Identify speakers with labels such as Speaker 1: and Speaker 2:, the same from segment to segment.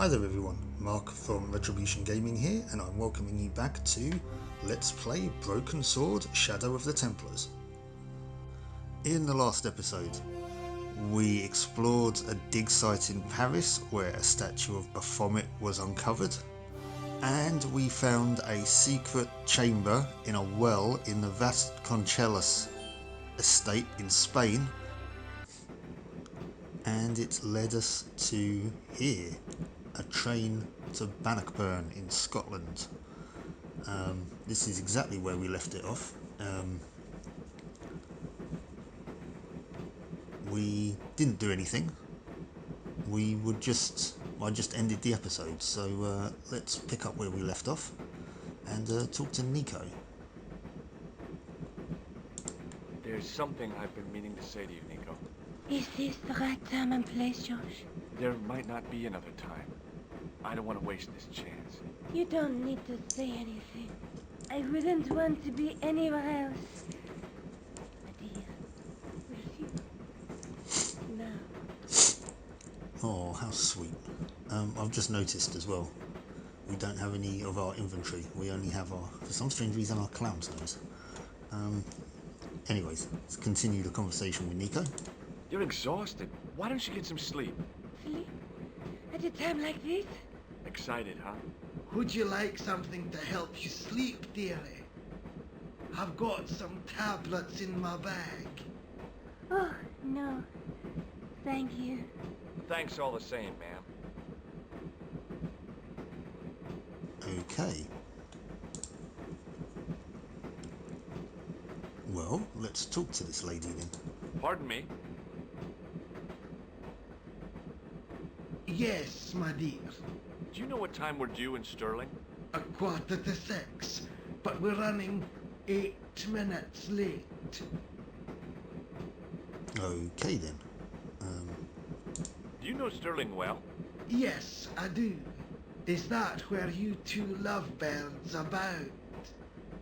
Speaker 1: Hi there everyone, Mark from Retribution Gaming here, and I'm welcoming you back to Let's Play Broken Sword Shadow of the Templars. In the last episode, we explored a dig site in Paris where a statue of Baphomet was uncovered, and we found a secret chamber in a well in the Vasconcellos estate in Spain, and it led us to here. A train to Bannockburn in Scotland. This is exactly where we left it off. We didn't do anything. I just ended the episode, so let's pick up where we left off and talk to Nico.
Speaker 2: There's something I've been meaning to say to you, Nico.
Speaker 3: Is this the right time and place, Josh?
Speaker 2: There might not be another time. I don't want to waste this chance.
Speaker 3: You don't need to say anything. I wouldn't want to be anywhere else. My dear, with you. Now.
Speaker 1: Oh, how sweet. I've just noticed as well, we don't have any of our inventory. We only have for some strange reason, our clown's nose. Anyways, let's continue the conversation with Nico.
Speaker 2: You're exhausted. Why don't you get some sleep?
Speaker 3: Sleep? At a time like this?
Speaker 2: Excited, huh?
Speaker 4: Would you like something to help you sleep, dearie? I've got some tablets in my bag.
Speaker 3: Oh, no. Thank you.
Speaker 2: Thanks all the same, ma'am.
Speaker 1: Okay. Well, let's talk to this lady then.
Speaker 2: Pardon me?
Speaker 4: Yes, my dear.
Speaker 2: Do you know what time we're due in Stirling?
Speaker 4: 6:15, but we're running 8 minutes late.
Speaker 1: Okay then.
Speaker 2: Do you know Stirling well?
Speaker 4: Yes, I do. Is that where you two lovebirds about?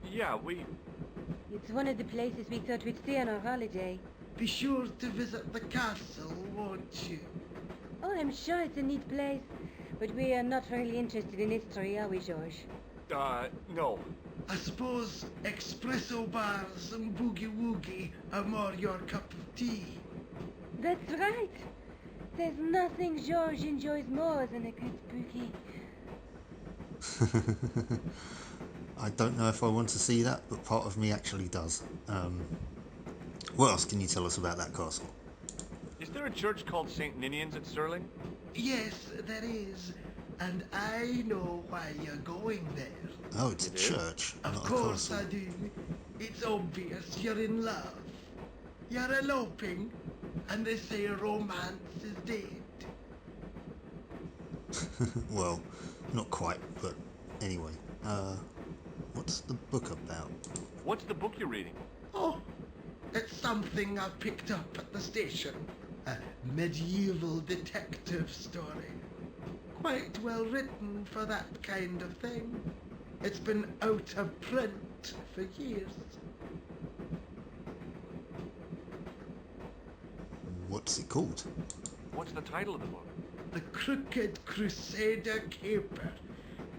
Speaker 2: Yeah,
Speaker 3: It's one of the places we thought we'd stay on our holiday.
Speaker 4: Be sure to visit the castle, won't you?
Speaker 3: Oh, I'm sure it's a neat place. But we are not really interested in history, are we, George?
Speaker 2: no.
Speaker 4: I suppose espresso bars and boogie-woogie are more your cup of tea.
Speaker 3: That's right. There's nothing George enjoys more than a good boogie.
Speaker 1: I don't know if I want to see that, but part of me actually does. What else can you tell us about that castle?
Speaker 2: Is there a church called St. Ninian's at Stirling?
Speaker 4: Yes, there is. And I know why you're going there.
Speaker 1: Oh, it's a church,
Speaker 4: Of
Speaker 1: not a
Speaker 4: course
Speaker 1: castle.
Speaker 4: I do. It's obvious you're in love. You're eloping, and they say romance is dead.
Speaker 1: Well, not quite, but anyway. What's the book about?
Speaker 2: What's the book you're reading?
Speaker 4: Oh, it's something I picked up at the station. A medieval detective story. Quite well written for that kind of thing. It's been out of print for years.
Speaker 1: What's it called?
Speaker 2: What's the title of the book?
Speaker 4: The Crooked Crusader Caper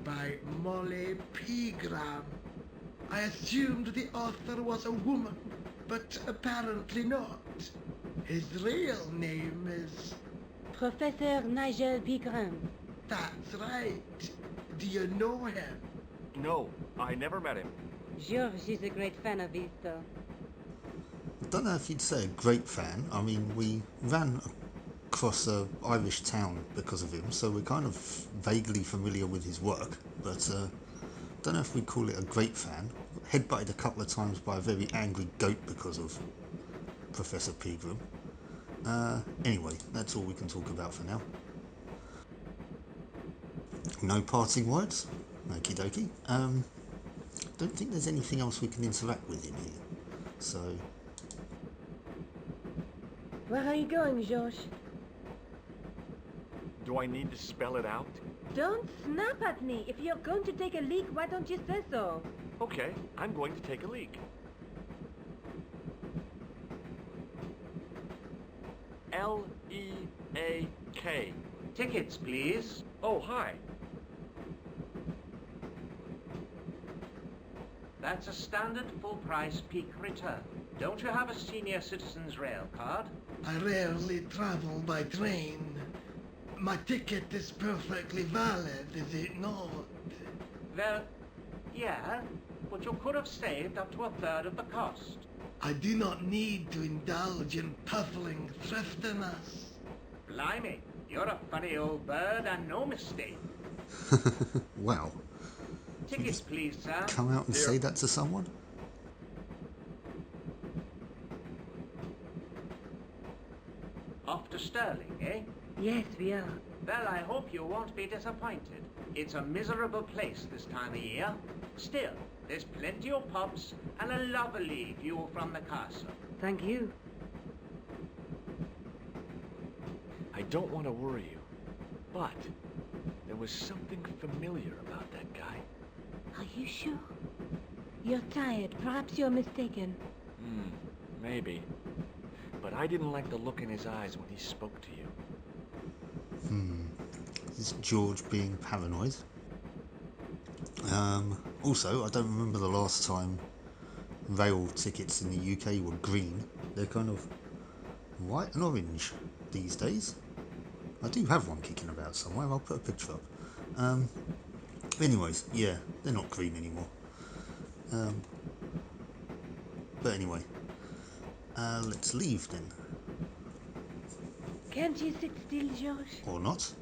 Speaker 4: by Molly Pegram. I assumed the author was a woman, but apparently not. His real name is...
Speaker 3: Professor Nigel Pegram.
Speaker 4: That's right. Do you know him?
Speaker 2: No, I never met him.
Speaker 3: George is a great fan of his, though.
Speaker 1: I don't know if you'd say a great fan. I mean, we ran across a Irish town because of him, so we're kind of vaguely familiar with his work, but don't know if we'd call it a great fan. Headbutted a couple of times by a very angry goat because of Professor Pegram. Anyway, that's all we can talk about for now. No parting words? Okie dokie. Don't think there's anything else we can interact with in here. So...
Speaker 3: Where are you going, George?
Speaker 2: Do I need to spell it out?
Speaker 3: Don't snap at me. If you're going to take a leak, why don't you say so?
Speaker 2: Okay, I'm going to take a leak. L-E-A-K.
Speaker 5: Tickets, please. Oh, hi.
Speaker 6: That's a standard full-price peak return. Don't you have a senior citizen's rail card?
Speaker 4: I rarely travel by train. My ticket is perfectly valid, is it not?
Speaker 6: Well, yeah, but you could have saved up to a third of the cost.
Speaker 4: I do not need to indulge in puffling thriftiness.
Speaker 6: Blimey, you're a funny old bird and no mistake.
Speaker 1: Wow.
Speaker 6: Tickets, please, sir.
Speaker 1: Come out and say that to someone?
Speaker 6: Off to Stirling, eh?
Speaker 3: Yes, we are.
Speaker 6: Well, I hope you won't be disappointed. It's a miserable place this time of year. Still, there's plenty of pubs and a lovely view from the castle.
Speaker 3: Thank you.
Speaker 5: I don't want to worry you, but there was something familiar about that guy.
Speaker 3: Are you sure? You're tired. Perhaps you're mistaken.
Speaker 5: Maybe. But I didn't like the look in his eyes when he spoke to you.
Speaker 1: Is George being paranoid? Also, I don't remember the last time rail tickets in the UK were green. They're kind of white and orange these days. I do have one kicking about somewhere. I'll put a picture up. Anyways, yeah, they're not green anymore. But anyway, let's leave then.
Speaker 3: Can't you sit still, George?
Speaker 1: Or not.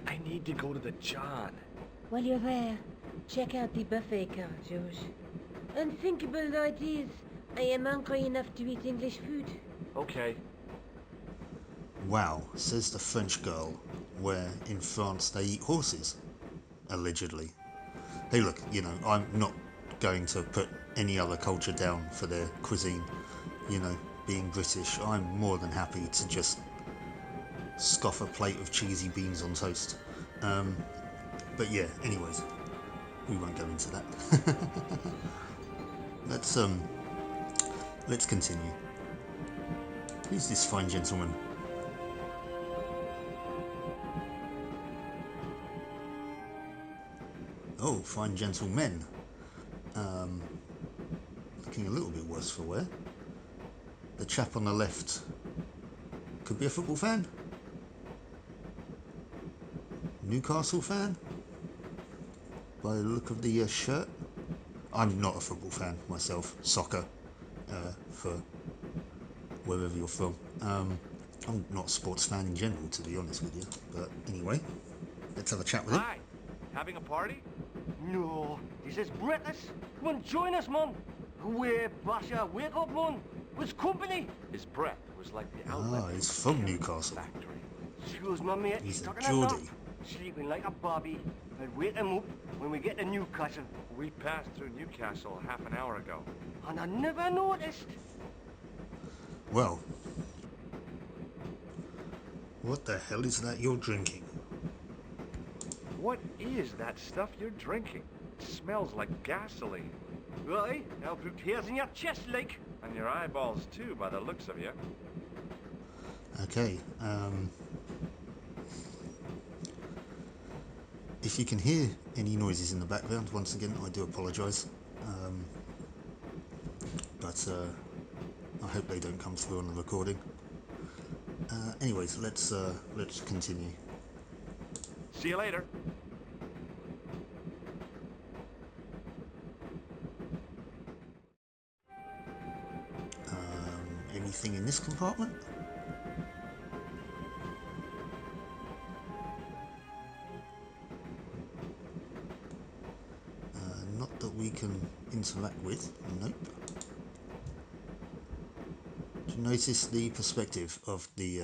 Speaker 5: I need to go to the John.
Speaker 3: While you're there, check out the buffet car, George. Unthinkable though it is, I am hungry enough to eat English food.
Speaker 5: Okay.
Speaker 1: Wow, says the French girl, where in France they eat horses. Allegedly. Hey look, you know, I'm not going to put any other culture down for their cuisine. You know, being British, I'm more than happy to just scoff a plate of cheesy beans on toast. But yeah, anyways, we won't go into that. Let's continue. Who's this fine gentleman? Oh, fine gentlemen. Looking a little bit worse for wear. The chap on the left could be a football fan. Newcastle fan? By the look of the shirt. I'm not a football fan myself. Soccer, for wherever you're from. I'm not a sports fan in general, to be honest with you. But anyway, let's have a chat with him.
Speaker 5: Hi. Having a party?
Speaker 7: No, this is British. Come on, join us, man. Away, Basha, wake up, man. What's company?
Speaker 5: His breath was like the outlet.
Speaker 1: Ah, he's from Newcastle.
Speaker 5: Factory.
Speaker 7: Excuse my mate,
Speaker 1: He's a
Speaker 7: stuck in a nap.
Speaker 1: Geordie.
Speaker 7: Sleeping like a bobby. I'll wake him up when we get to Newcastle.
Speaker 5: We passed through Newcastle half an hour ago.
Speaker 7: And I never noticed.
Speaker 1: Well, what the hell is that you're drinking?
Speaker 5: What is that stuff you're drinking? It smells like gasoline.
Speaker 7: Right, I'll put hairs in your chest, like.
Speaker 5: And your eyeballs too, by the looks of you.
Speaker 1: Okay, if you can hear any noises in the background, once again, I do apologise. But I hope they don't come through on the recording. Anyways, let's continue.
Speaker 5: See you later.
Speaker 1: Anything in this compartment? Not that we can interact with. Nope. Did you notice the perspective of the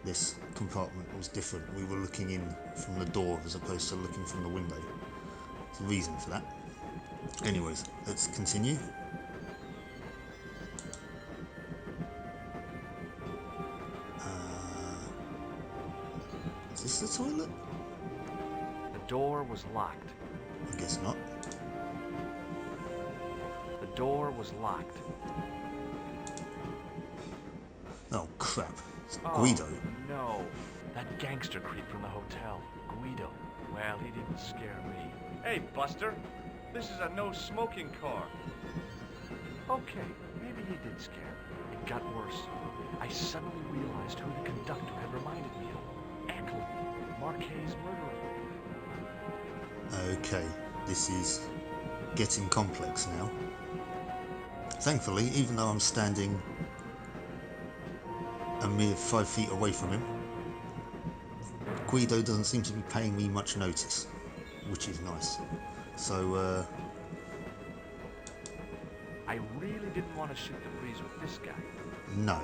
Speaker 1: this compartment was different? We were looking in from the door as opposed to looking from the window. There's a reason for that. Anyways, let's continue. Is this the toilet?
Speaker 5: The door was locked.
Speaker 1: I guess not.
Speaker 5: The door was locked.
Speaker 1: Oh crap. It's
Speaker 5: Oh,
Speaker 1: Guido.
Speaker 5: no. That gangster creep from the hotel, Guido. Well, he didn't scare me. Hey, Buster. This is a no-smoking car. Okay, maybe he did scare me. It got worse. I suddenly realized who the conductor had reminded me of. Eklund, Marquet's murderer.
Speaker 1: Okay, this is getting complex now. Thankfully, even though I'm standing a mere 5 feet away from him, Guido doesn't seem to be paying me much notice, which is nice. So,
Speaker 5: I really didn't want to shoot the breeze with this guy.
Speaker 1: no.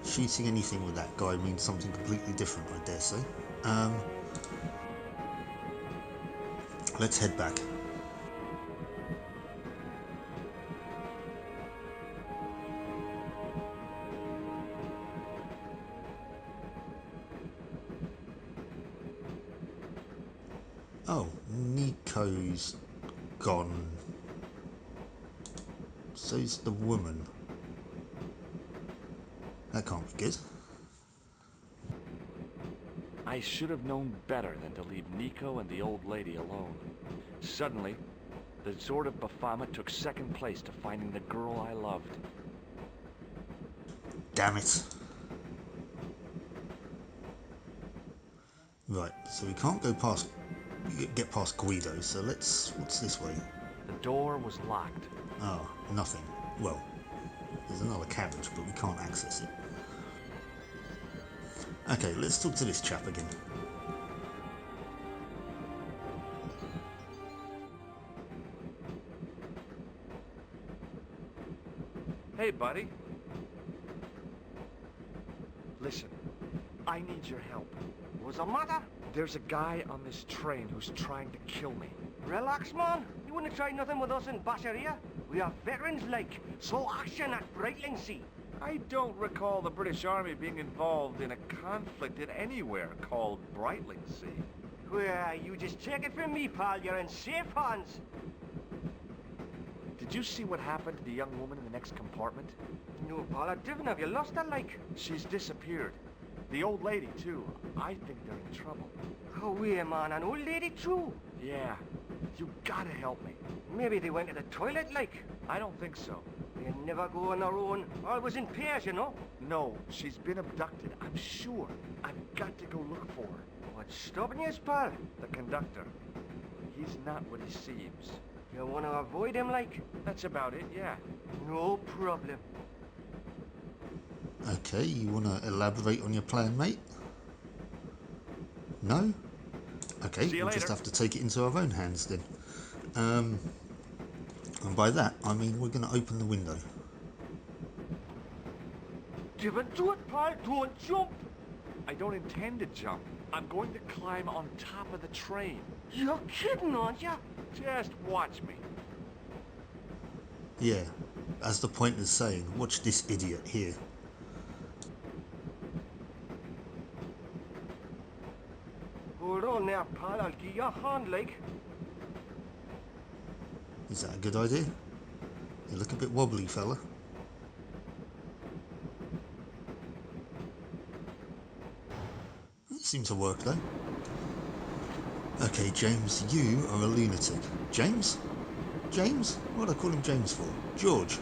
Speaker 1: Shooting anything with that guy means something completely different, I dare say. Let's head back. Oh, Nico's gone. So's the woman. That can't be good.
Speaker 5: I should have known better than to leave Nico and the old lady alone. Suddenly, the Sword of Baphomet took second place to finding the girl I loved.
Speaker 1: Damn it. Right, so we can't go past, get past Guido, so let's, what's this way?
Speaker 5: The door was locked.
Speaker 1: Oh, nothing. Well, there's another carriage, but we can't access it. Okay, let's talk to this chap again.
Speaker 5: Hey, buddy. Listen, I need your help.
Speaker 7: What's the matter?
Speaker 5: There's a guy on this train who's trying to kill me.
Speaker 7: Relax, man. You wouldn't try nothing with us in Basharia. We are veterans like, so action at Brightlingsea.
Speaker 5: I don't recall the British Army being involved in a conflict in anywhere called Brightlingsea.
Speaker 7: Well, you just take it from me, pal. You're in safe hands.
Speaker 5: Did you see what happened to the young woman in the next compartment?
Speaker 7: No, pal, I didn't. Have you lost her, like?
Speaker 5: She's disappeared. The old lady, too. I think they're in trouble.
Speaker 7: Oh, yeah, man. An old lady, too.
Speaker 5: Yeah. You gotta help me.
Speaker 7: Maybe they went to the toilet, like.
Speaker 5: I don't think so.
Speaker 7: They never go on their own. Always in pairs, you know.
Speaker 5: No, she's been abducted. I'm sure. I've got to go look for her.
Speaker 7: What's stopping you, pal?
Speaker 5: The conductor. He's not what he seems.
Speaker 7: You want to avoid him, like?
Speaker 5: That's about it, yeah.
Speaker 7: No problem.
Speaker 1: Okay, you want to elaborate on your plan, mate? No? Okay,
Speaker 5: See you
Speaker 1: we'll just
Speaker 5: later.
Speaker 1: have to take it into our own hands then. And by that, I mean we're going to open the window.
Speaker 7: Give it to it, pal. Don't jump.
Speaker 5: I don't intend to jump. I'm going to climb on top of the train.
Speaker 7: You're kidding, aren't you?
Speaker 5: Just watch me.
Speaker 1: Yeah, as the point is saying, watch this idiot here.
Speaker 7: Hold on there, pal. I'll give you a hand, like.
Speaker 1: Is that a good idea? You look a bit wobbly, fella. That seems to work though. Okay, James, you are a lunatic. James? James? What did I call him James for? George.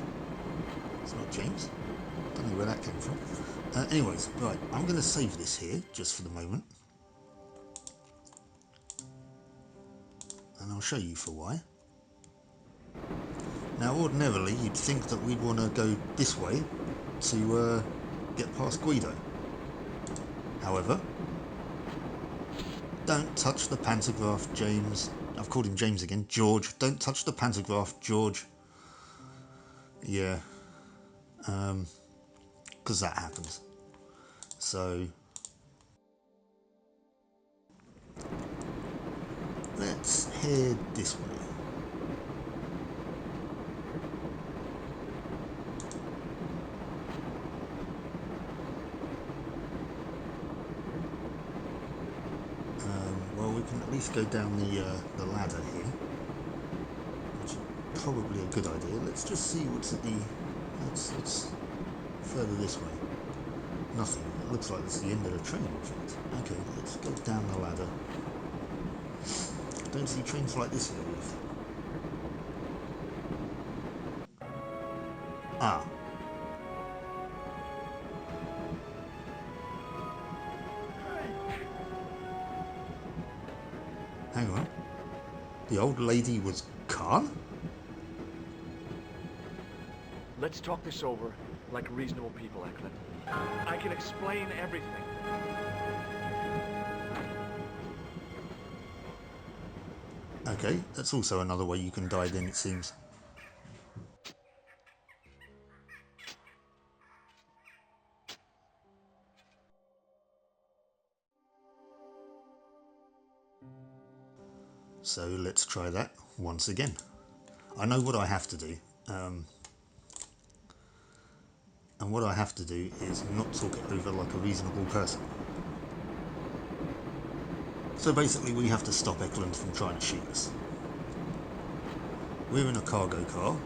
Speaker 1: It's not James. Don't know where that came from. Anyways, right, I'm going to save this here, just for the moment. And I'll show you for why. Now, ordinarily, you'd think that we'd want to go this way to get past Guido. However, don't touch the pantograph, James. I've called him James again. George, don't touch the pantograph, George. Yeah. Because that happens. So, let's head this way. Well, we can at least go down the ladder here, which is probably a good idea. Let's just see what's at the... Let's further this way. Nothing. It looks like it's the end of the train, in fact. Okay, let's go down the ladder. Don't see trains like this here, Ruth. Ah. Hang on. The old lady was Khan?
Speaker 2: Let's talk this over like reasonable people, Eklund. I can explain everything.
Speaker 1: Okay, that's also another way you can die then, it seems. So let's try that once again. I know what I have to do. And what I have to do is not talk it over like a reasonable person. So basically we have to stop Eklund from trying to shoot us. We're in a cargo car,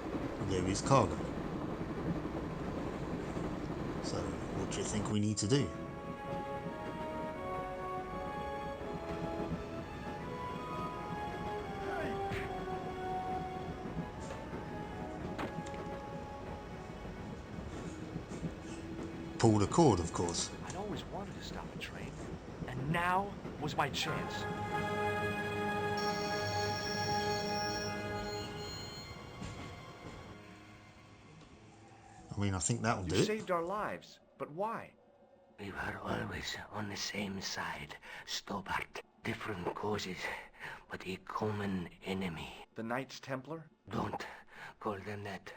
Speaker 1: there is cargo. So what do you think we need to do? Pull the cord, of course.
Speaker 2: I'd always wanted to stop a train, and now was my chance.
Speaker 1: I mean, I think that'll do
Speaker 2: You
Speaker 1: it.
Speaker 2: saved our lives, but why?
Speaker 7: We were always on the same side, Stobart. Different causes, but a common enemy.
Speaker 2: The Knights Templar?
Speaker 7: Don't call them that.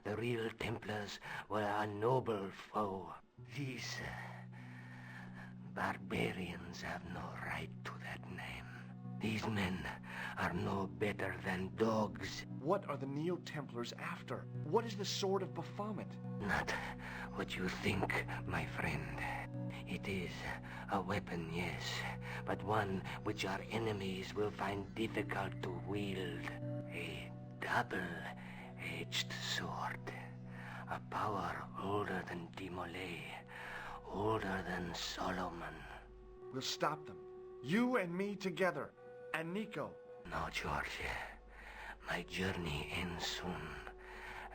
Speaker 7: The real Templars were a noble foe. These barbarians have no right to that name. These men are no better than dogs.
Speaker 2: What are the Neo-Templars after? What is the Sword of Baphomet?
Speaker 7: Not what you think, my friend. It is a weapon, yes, but one which our enemies will find difficult to wield. A double-edged sword. A power older than Dimolay, older than Solomon.
Speaker 2: We'll stop them. You and me together. And Nico.
Speaker 7: No, George. My journey ends soon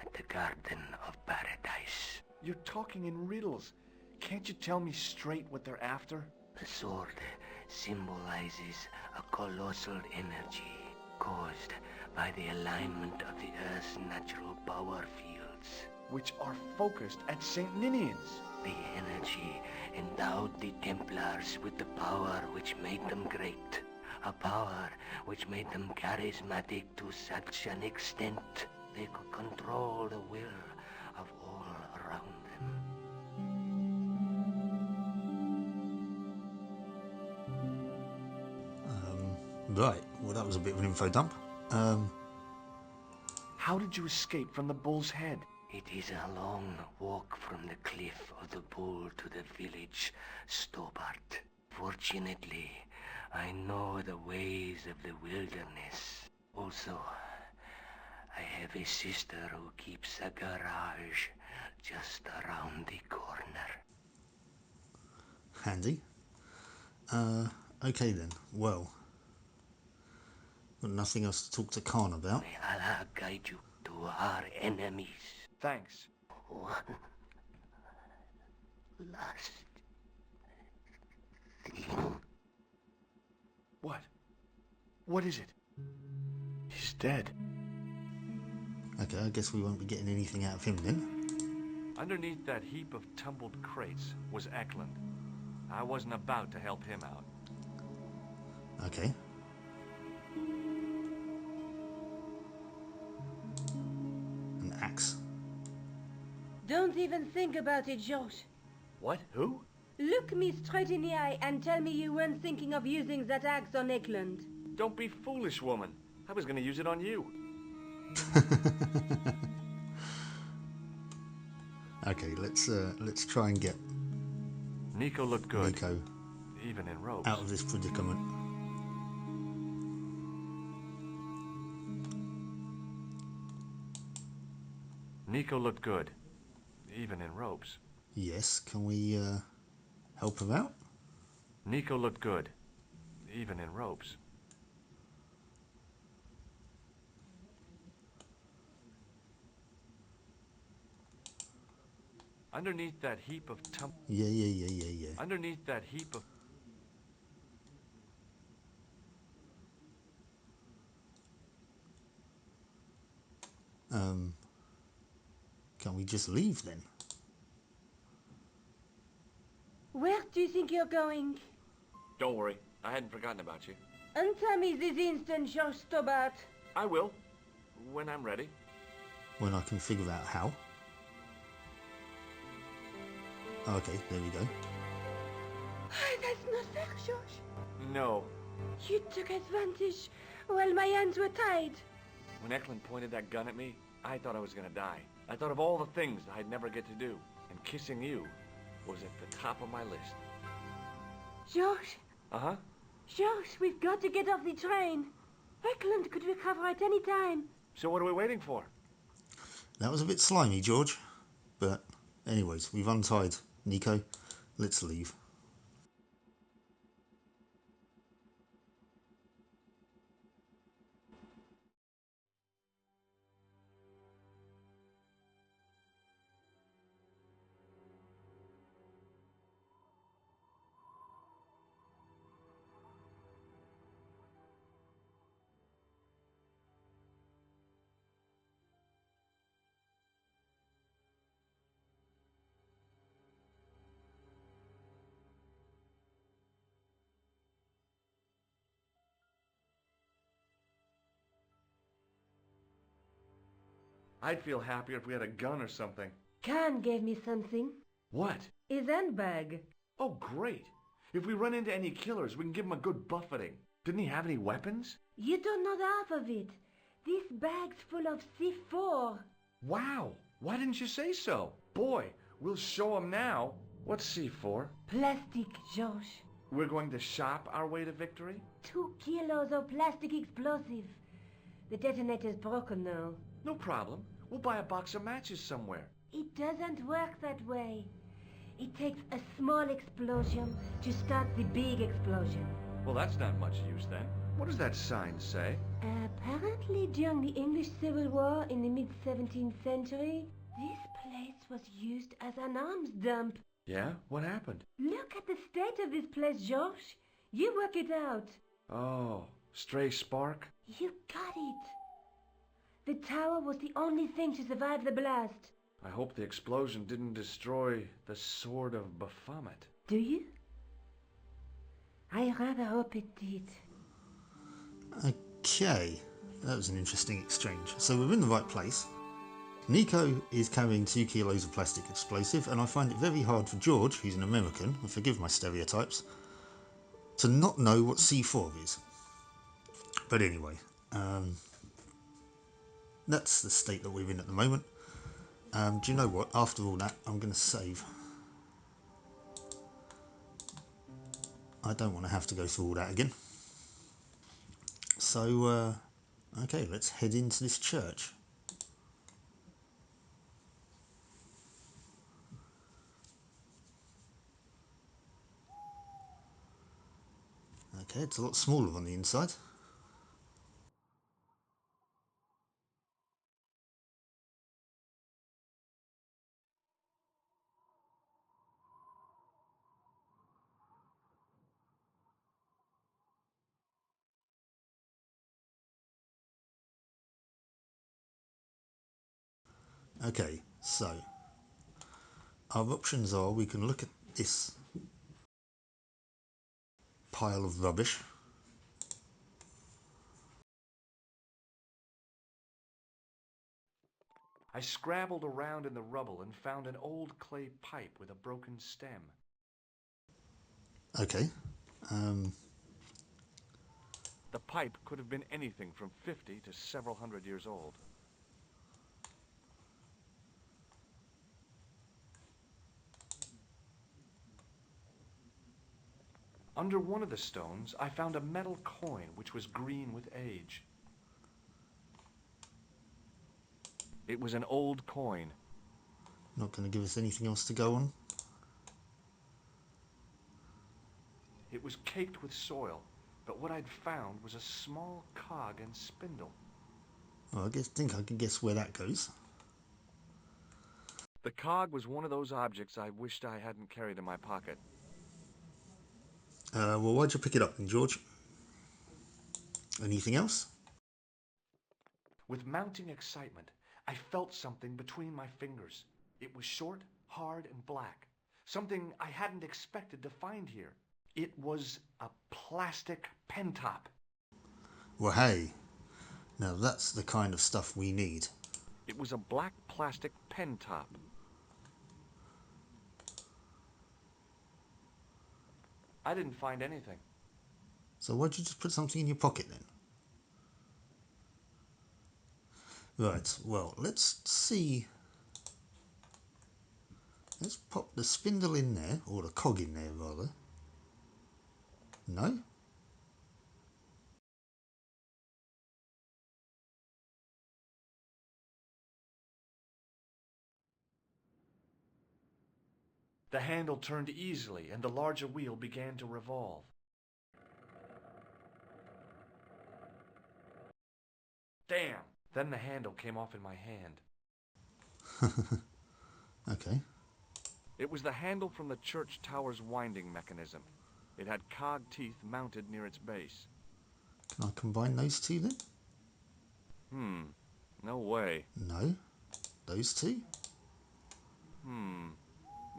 Speaker 7: at the Garden of Paradise.
Speaker 2: You're talking in riddles. Can't you tell me straight what they're after?
Speaker 7: The sword symbolizes a colossal energy caused by the alignment of the Earth's natural power fields.
Speaker 2: Which are focused at St. Ninian's.
Speaker 7: The energy endowed the Templars with the power which made them great. A power which made them charismatic to such an extent they could control the will of all around them.
Speaker 1: Right, well that was a bit of an info dump.
Speaker 2: How did you escape from the Bull's Head?
Speaker 7: It is a long walk from the cliff of the Bull to the village, Stobart. Fortunately, I know the ways of the wilderness. Also, I have a sister who keeps a garage just around the corner.
Speaker 1: Handy. Okay then, well. Got nothing else to talk to Khan about.
Speaker 7: May Allah guide you to our enemies.
Speaker 2: Thanks.
Speaker 7: One last thing.
Speaker 2: What? What is it? He's dead.
Speaker 1: Okay, I guess we won't be getting anything out of him then.
Speaker 2: Underneath that heap of tumbled crates was Eklund. I wasn't about to help him out.
Speaker 1: Okay. An axe.
Speaker 3: Don't even think about it, George.
Speaker 2: What? Who?
Speaker 3: Look me straight in the eye and tell me you weren't thinking of using that axe on Eklund.
Speaker 2: Don't be foolish, woman. I was gonna use it on you.
Speaker 1: Okay, let's try and get
Speaker 2: Nico looked good,
Speaker 1: Nico
Speaker 2: even in robes.
Speaker 1: out of this predicament.
Speaker 2: Nico looked good, even in robes.
Speaker 1: Yes, can we help him out.
Speaker 5: Nico looked good, even in robes. Underneath that heap of
Speaker 1: Yeah.
Speaker 5: Underneath that heap of...
Speaker 1: Can we just leave then?
Speaker 3: Where do you think you're going?
Speaker 2: Don't worry, I hadn't forgotten about you.
Speaker 3: Answer me this instant, George Stobart.
Speaker 2: I will, when I'm ready.
Speaker 1: When I can figure out how. Okay, there we go.
Speaker 3: That's not fair, George.
Speaker 2: No.
Speaker 3: You took advantage while my hands were tied.
Speaker 2: When Eklund pointed that gun at me, I thought I was gonna die. I thought of all the things I'd never get to do, and kissing you was at the top of my list.
Speaker 3: George,
Speaker 2: Uh-huh.
Speaker 3: George, we've got to get off the train. Eklund could recover at any time.
Speaker 2: So what are we waiting for?
Speaker 1: That was a bit slimy, George. But anyways, we've untied Nico. Let's leave.
Speaker 5: I'd feel happier if we had a gun or something.
Speaker 3: Khan gave me something.
Speaker 5: What?
Speaker 3: His handbag.
Speaker 5: Oh, great. If we run into any killers, we can give them a good buffeting. Didn't he have any weapons?
Speaker 3: You don't know the half of it. This bag's full of C4.
Speaker 5: Wow. Why didn't you say so? Boy, we'll show them now. What's C4?
Speaker 3: Plastic, George.
Speaker 5: We're going to shop our way to victory?
Speaker 3: 2 kilos of plastic explosive. The detonator's broken now.
Speaker 5: No problem. We'll buy a box of matches somewhere.
Speaker 3: It doesn't work that way. It takes a small explosion to start the big explosion.
Speaker 5: Well, that's not much use then. What does that sign say?
Speaker 3: Apparently during the English Civil War in the mid-17th century, this place was used as an arms dump.
Speaker 5: Yeah? What happened?
Speaker 3: Look at the state of this place, George. You work it out.
Speaker 5: Oh, stray spark?
Speaker 3: You got it. The tower was the only thing to survive the blast.
Speaker 5: I hope the explosion didn't destroy the Sword of Baphomet.
Speaker 3: Do you? I rather hope it did.
Speaker 1: Okay, that was an interesting exchange. So we're in the right place. Nico is carrying 2 kilos of plastic explosive, and I find it very hard for George, who's an American, and forgive my stereotypes, to not know what C4 is. But anyway, that's the state that we're in at the moment. Do you know what? After all that, I'm going to save. I don't want to have to go through all that again. So, okay, let's head into this church. Okay, it's a lot smaller on the inside. Okay, so our options are we can look at this pile of rubbish.
Speaker 5: I scrabbled around in the rubble and found an old clay pipe with a broken stem.
Speaker 1: Okay.
Speaker 5: The pipe could have been anything from 50 to several hundred years old. Under one of the stones, I found a metal coin which was green with age. It was an old coin.
Speaker 1: Not going to give us anything else to go on.
Speaker 5: It was caked with soil, but what I'd found was a small cog and spindle.
Speaker 1: Well, think I can guess where that goes.
Speaker 2: The cog was one of those objects I wished I hadn't carried in my pocket.
Speaker 1: Well, why'd you pick it up then, George? Anything else?
Speaker 5: With mounting excitement, I felt something between my fingers. It was short, hard, and black. Something I hadn't expected to find here. It was a plastic pen top.
Speaker 1: Well, hey, now that's the kind of stuff we need.
Speaker 2: It was a black plastic pen top.
Speaker 5: I didn't find anything.
Speaker 1: So why'd you just put something in your pocket then? Right, well, let's see. Let's pop the spindle in there, or the cog in there rather. No?
Speaker 5: The handle turned easily and the larger wheel began to revolve. Damn! Then the handle came off in my hand.
Speaker 1: Okay.
Speaker 2: It was the handle from the church tower's winding mechanism. It had cog teeth mounted near its base.
Speaker 1: Can I combine those two then?
Speaker 2: No way.
Speaker 1: No. Those two?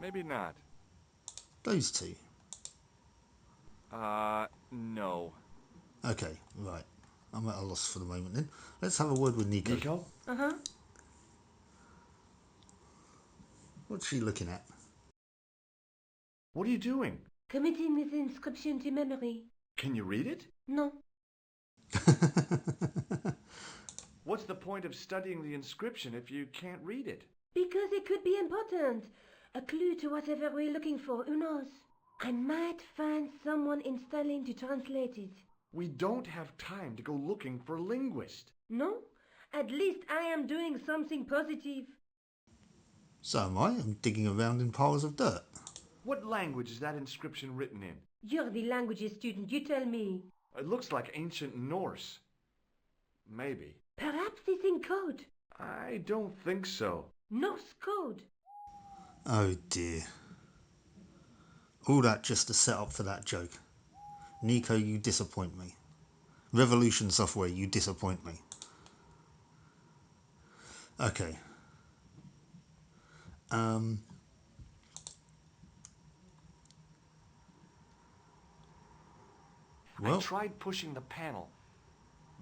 Speaker 2: Maybe not.
Speaker 1: Those two?
Speaker 2: No.
Speaker 1: Okay, right. I'm at a loss for the moment then. Let's have a word with Nico.
Speaker 5: Nico?
Speaker 3: Uh-huh.
Speaker 1: What's she looking at?
Speaker 5: What are you doing?
Speaker 3: Committing this inscription to memory.
Speaker 5: Can you read it?
Speaker 3: No.
Speaker 5: What's the point of studying the inscription if you can't read it?
Speaker 3: Because it could be important. A clue to whatever we're looking for, who knows? I might find someone in Stalin to translate it.
Speaker 5: We don't have time to go looking for a linguist.
Speaker 3: No? At least I am doing something positive.
Speaker 1: So am I. I'm digging around in piles of dirt.
Speaker 5: What language is that inscription written in?
Speaker 3: You're the languages student, you tell me.
Speaker 5: It looks like ancient Norse. Maybe.
Speaker 3: Perhaps it's in code.
Speaker 5: I don't think so.
Speaker 3: Norse code.
Speaker 1: Oh dear. All that just to set up for that joke. Nico, you disappoint me. Revolution Software, you disappoint me. Okay. Well,
Speaker 5: I tried pushing the panel,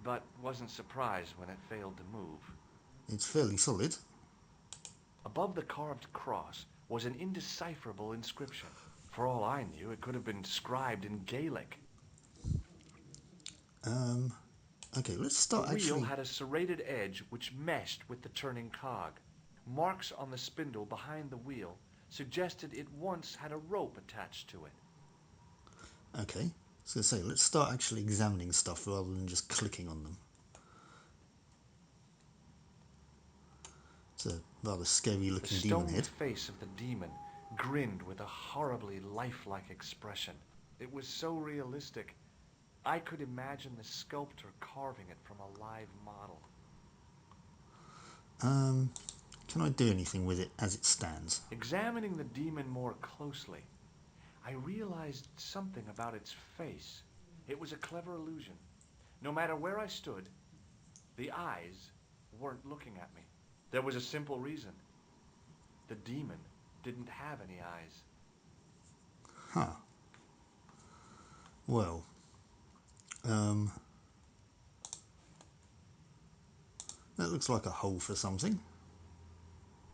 Speaker 5: but wasn't surprised when it failed to move.
Speaker 1: it's fairly solid.
Speaker 5: Above the carved cross was an indecipherable inscription. For all I knew, it could have been scribed in Gaelic.
Speaker 1: Okay, let's start
Speaker 5: The wheel
Speaker 1: actually.
Speaker 5: had a serrated edge which meshed with the turning cog. Marks on the spindle behind the wheel suggested it once had a rope attached to it.
Speaker 1: Okay, I was going to say, let's start actually examining stuff rather than just clicking on them. It's a rather scary
Speaker 5: The
Speaker 1: looking demon
Speaker 5: stone
Speaker 1: head.
Speaker 5: face of the demon grinned with a horribly lifelike expression. It was so realistic. I could imagine the sculptor carving it from a live model.
Speaker 1: Can I do anything with it as it stands?
Speaker 5: Examining the demon more closely, I realized something about its face. It was a clever illusion. No matter where I stood, the eyes weren't looking at me. There was a simple reason. The demon didn't have any eyes.
Speaker 1: Huh. Well, that looks like a hole for something.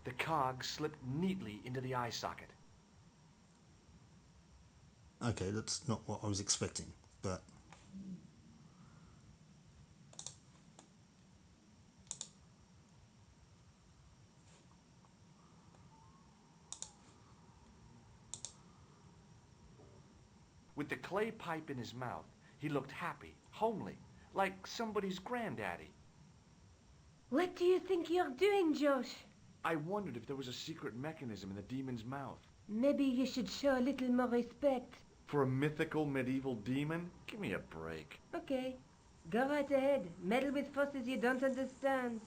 Speaker 5: The cog slipped neatly into the eye socket.
Speaker 1: Okay, that's not what I was expecting, but...
Speaker 5: With the clay pipe in his mouth, he looked happy, homely, like somebody's granddaddy.
Speaker 3: What do you think you're doing, Josh?
Speaker 5: I wondered if there was a secret mechanism in the demon's mouth.
Speaker 3: Maybe you should show a little more respect.
Speaker 5: For a mythical medieval demon? Give me a break.
Speaker 3: Okay. Go right ahead. Meddle with forces you don't understand.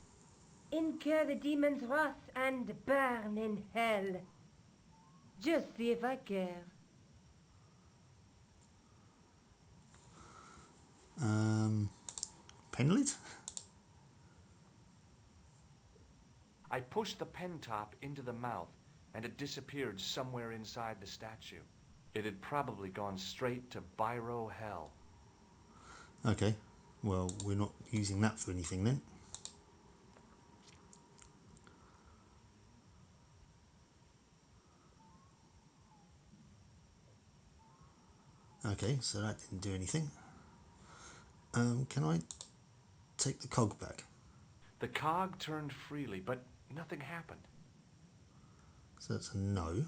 Speaker 3: Incur the demon's wrath and burn in hell. Just see if I care.
Speaker 1: Pen lid?
Speaker 5: I pushed the pen top into the mouth, and it disappeared somewhere inside the statue. It had probably gone straight to Biro Hell.
Speaker 1: Okay, well, we're not using that for anything then. Okay, so that didn't do anything. Can I take the cog back?
Speaker 5: The cog turned freely, but nothing happened.
Speaker 1: So that's a no.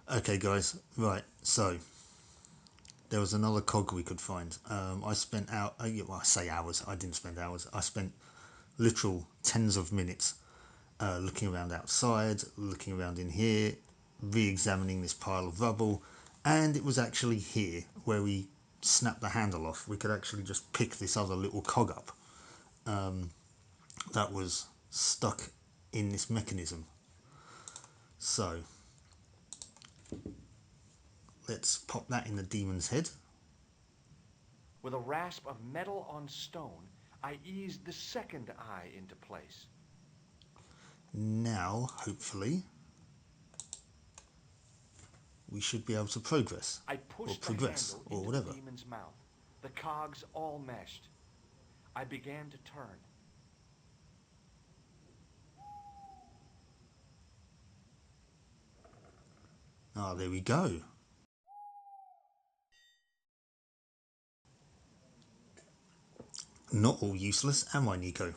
Speaker 1: Okay guys, right, so there was another cog we could find. I spent well, I say hours, I didn't spend hours. I spent literal tens of minutes looking around outside, looking around in here, re-examining this pile of rubble, and it was actually here where we snapped the handle off. We could actually just pick this other little cog up that was stuck in this mechanism. So let's pop that in the demon's head.
Speaker 5: With a rasp of metal on stone, I eased the second eye into place.
Speaker 1: Now, hopefully, we should be able to progress.
Speaker 5: I pushed
Speaker 1: or progress,
Speaker 5: the
Speaker 1: or
Speaker 5: handle into
Speaker 1: whatever.
Speaker 5: the demon's mouth. The cogs all meshed. I began to turn.
Speaker 1: Ah, there we go. Not all useless, am I, Nico?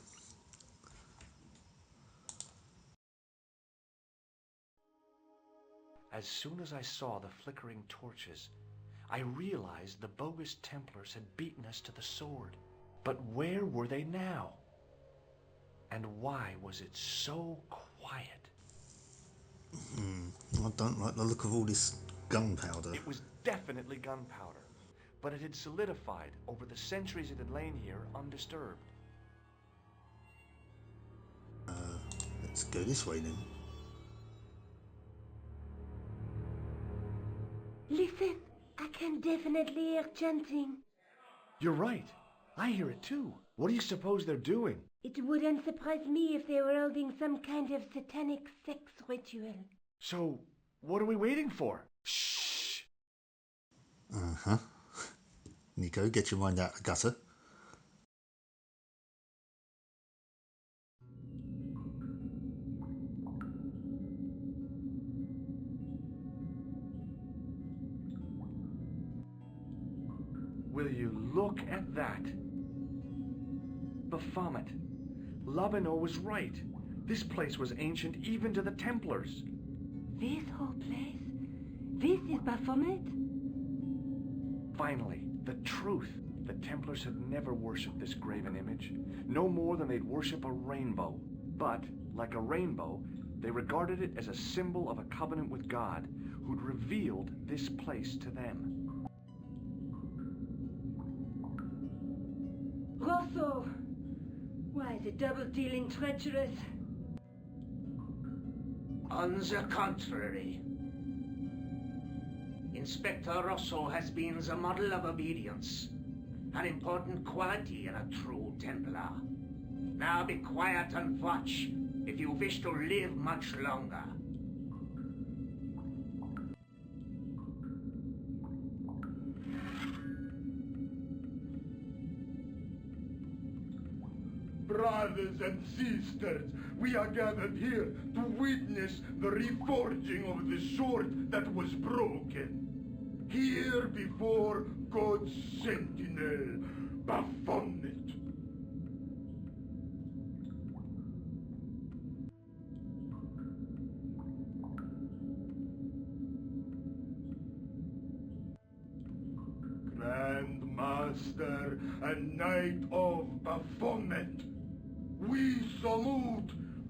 Speaker 5: As soon as I saw the flickering torches, I realized the bogus Templars had beaten us to the sword. But where were they now? And why was it so quiet?
Speaker 1: I don't like the look of all this gunpowder.
Speaker 5: It was definitely gunpowder, but it had solidified over the centuries it had lain here undisturbed.
Speaker 1: Let's go this way then.
Speaker 3: Listen, I can definitely hear chanting.
Speaker 5: You're right. I hear it too. What do you suppose they're doing?
Speaker 3: It wouldn't surprise me if they were holding some kind of satanic sex ritual.
Speaker 5: So, what are we waiting for? Shh!
Speaker 1: Uh-huh. Nico, get your mind out of the gutter.
Speaker 5: Will you look at that? Baphomet. Labino was right. This place was ancient even to the Templars.
Speaker 3: This whole place? This is Baphomet?
Speaker 5: Finally, the truth. The Templars had never worshipped this graven image, no more than they'd worship a rainbow. But, like a rainbow, they regarded it as a symbol of a covenant with God, who'd revealed this place to them.
Speaker 3: Rosso! Why, the double-dealing treacherous.
Speaker 6: On the contrary, Inspector Rosso has been the model of obedience, an important quality in a true Templar. Now be quiet and watch, if you wish to live much longer.
Speaker 8: Brothers and sisters, we are gathered here to witness the reforging of the sword that was broken. Here before God's sentinel, Baphomet. Grand Master and Knight of Baphomet, we salute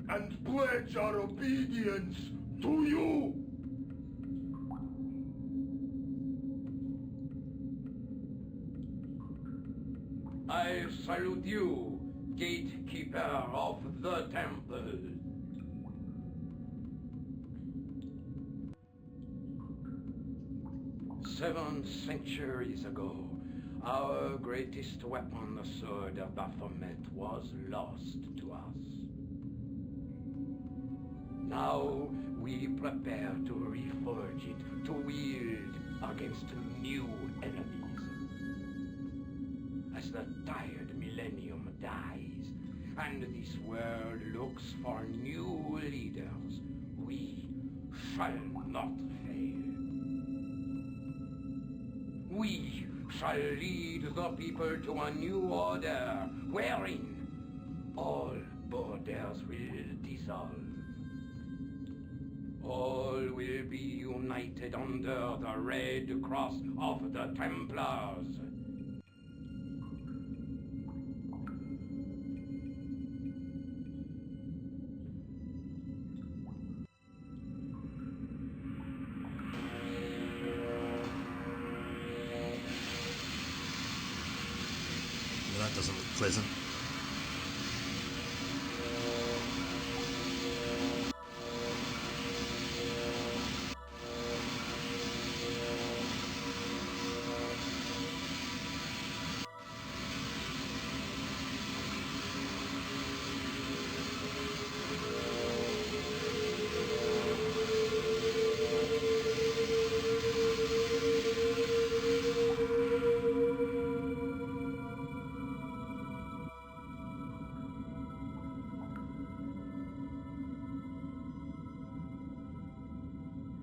Speaker 8: and pledge our obedience to you.
Speaker 9: I salute you, gatekeeper of the temple. Seven centuries ago, our greatest weapon, the sword of Baphomet, was lost to us. Now we prepare to reforge it, to wield against new enemies. As the tired millennium dies, and this world looks for new leaders, we shall not fail. We shall lead the people to a new order, wherein all borders will dissolve. All will be united under the red cross of the Templars.
Speaker 1: That doesn't look pleasant.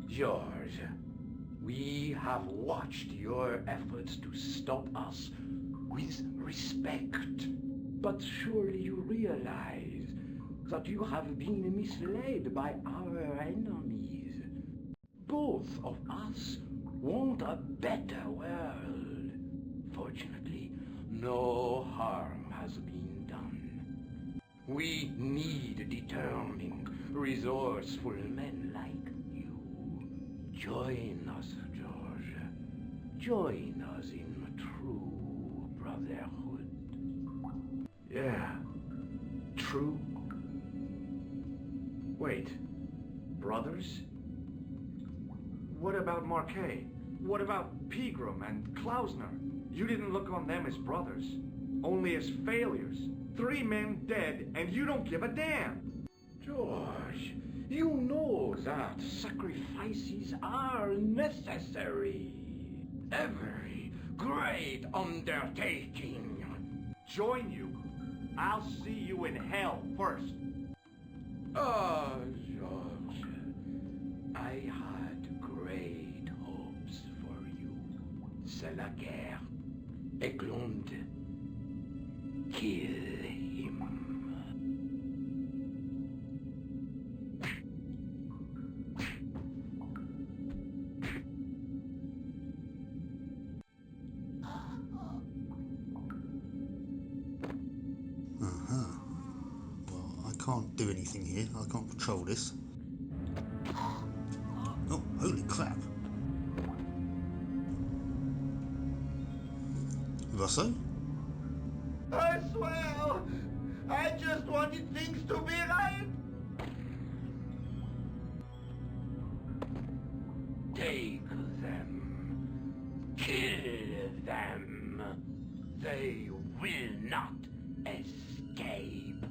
Speaker 9: George, we have watched your efforts to stop us with respect. But surely you realize that you have been misled by our enemies. Both of us want a better world. Fortunately, no harm has been done. We need determined, resourceful men like you. Join us, George. Join us in true brotherhood.
Speaker 2: Yeah. True. Wait. Brothers? What about Marquet? What about Pegram and Klausner? You didn't look on them as brothers, only as failures. 3 men dead, and you don't give a damn.
Speaker 9: George, you know that sacrifices are necessary. Every great undertaking.
Speaker 2: Join you. I'll see you in hell first.
Speaker 9: Ah, George, I had great hopes for you. C'est la guerre. Eglund, kill him.
Speaker 1: Well, I can't do anything here. I can't control this. Oh, holy crap. Russo?
Speaker 8: I swear, I just wanted things to be right.
Speaker 9: Take them. Kill them. They will not escape.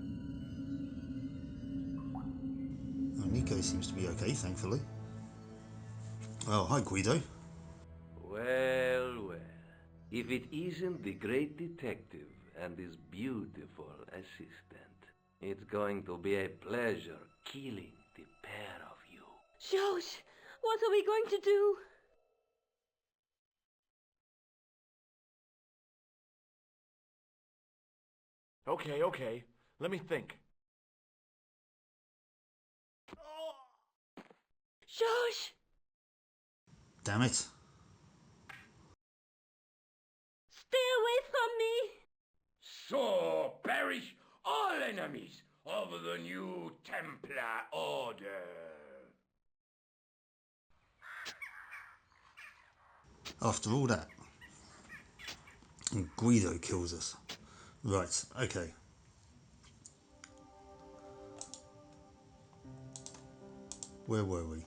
Speaker 1: Oh, Nico seems to be okay, thankfully. Oh, hi Guido.
Speaker 7: Well, well. If it isn't the great detective and his beautiful assistant, it's going to be a pleasure killing the pair of you.
Speaker 3: Josh, what are we going to do?
Speaker 2: Okay. Let me think.
Speaker 3: Josh!
Speaker 1: Damn it.
Speaker 3: Stay away from me!
Speaker 9: So perish all enemies, of the new Templar Order.
Speaker 1: After all that, and Guido kills us. Right, okay. Where were we?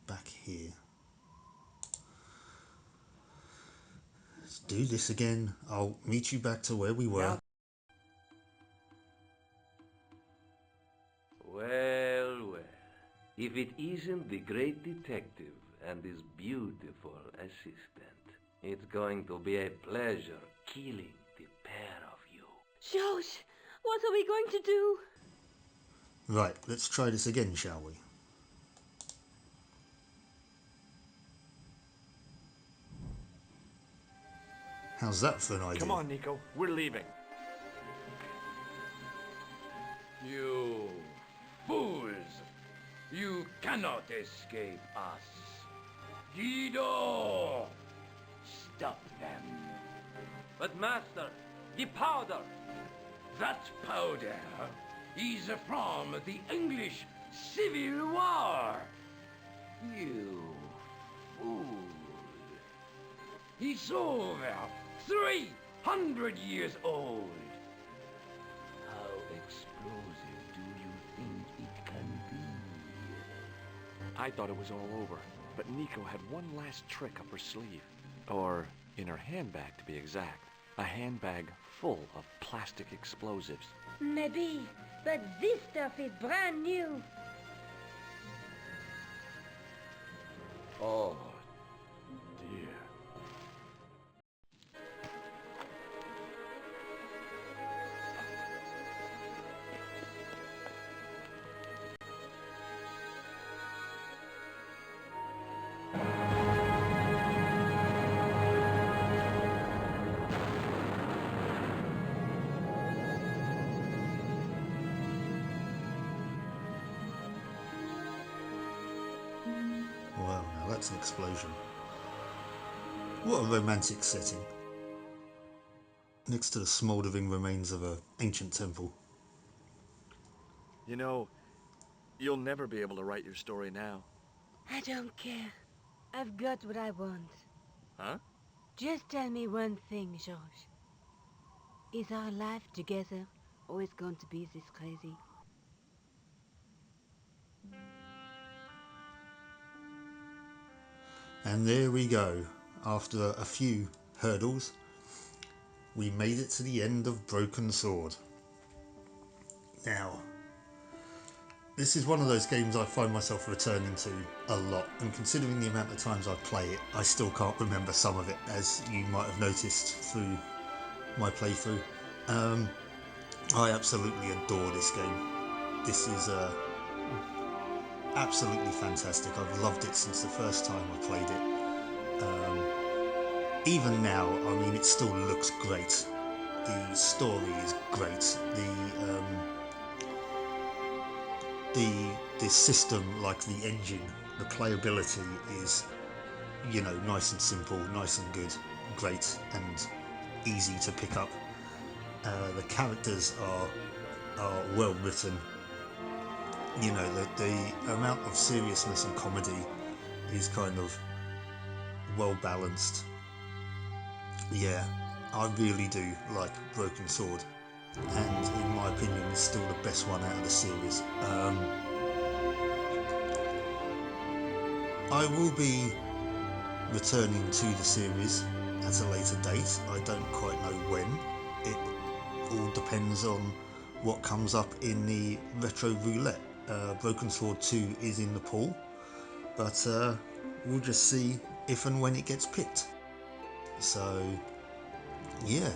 Speaker 1: Back here. Let's do this again. I'll meet you back to where we were.
Speaker 10: Well, well. If it isn't the great detective and his beautiful assistant, it's going to be a pleasure killing the pair of you.
Speaker 3: George, what are we going to do?
Speaker 1: Right, let's try this again, shall we? How's that for an idea?
Speaker 5: Come on, Nico. We're leaving.
Speaker 9: You fools! You cannot escape us. Guido! Stop them.
Speaker 10: But master, the powder!
Speaker 9: That powder is from the English Civil War. You fool. It's over 300 years old. How explosive do you think it can be?
Speaker 5: I thought it was all over, but Nico had one last trick up her sleeve. Or in her handbag, to be exact. A handbag full of plastic explosives.
Speaker 3: Maybe, but this stuff is brand new.
Speaker 5: Oh, dear.
Speaker 1: Wow, now that's an explosion. What a romantic setting. Next to the smouldering remains of an ancient temple.
Speaker 5: You know, you'll never be able to write your story now.
Speaker 3: I don't care. I've got what I want.
Speaker 5: Huh?
Speaker 3: Just tell me one thing, George. Is our life together always going to be this crazy?
Speaker 1: And there we go. After a few hurdles, we made it to the end of Broken Sword. Now, this is one of those games I find myself returning to a lot, and considering the amount of times I play it, I still can't remember some of it, as you might have noticed through my playthrough. I absolutely adore this game. This is absolutely fantastic. I've loved it since the first time I played it. Even now, I mean, it still looks great. The story is great. The system, like the engine, the playability is, you know, nice and simple, nice and good, great and easy to pick up. The characters are well written. You know, the amount of seriousness and comedy is kind of well balanced. Yeah, I really do like Broken Sword, and in my opinion it's still the best one out of the series. I will be returning to the series at a later date. I don't quite know when. It all depends on what comes up in the retro roulette. Broken Sword 2 is in the pool, but we'll just see if and when it gets picked. So yeah,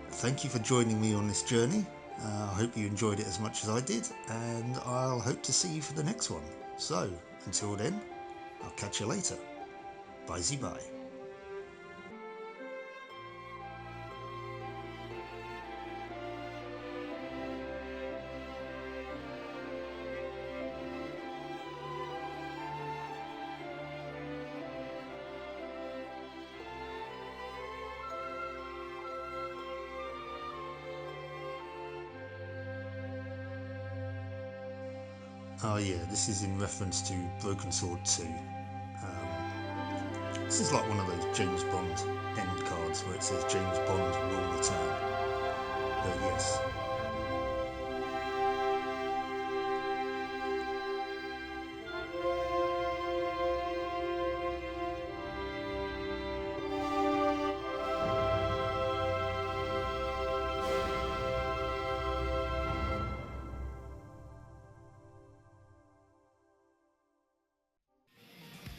Speaker 1: thank you for joining me on this journey. I hope you enjoyed it as much as I did, and I'll hope to see you for the next one. So until then, I'll catch you later. Bye-bye. Oh yeah, this is in reference to Broken Sword 2. This is like one of those James Bond end cards where it says James Bond will return. But yes.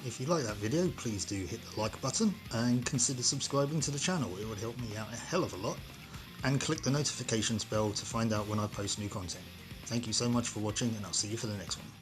Speaker 1: If you like that video, please do hit the like button and consider subscribing to the channel. It would help me out a hell of a lot. And click the notifications bell to find out when I post new content. Thank you so much for watching, and I'll see you for the next one.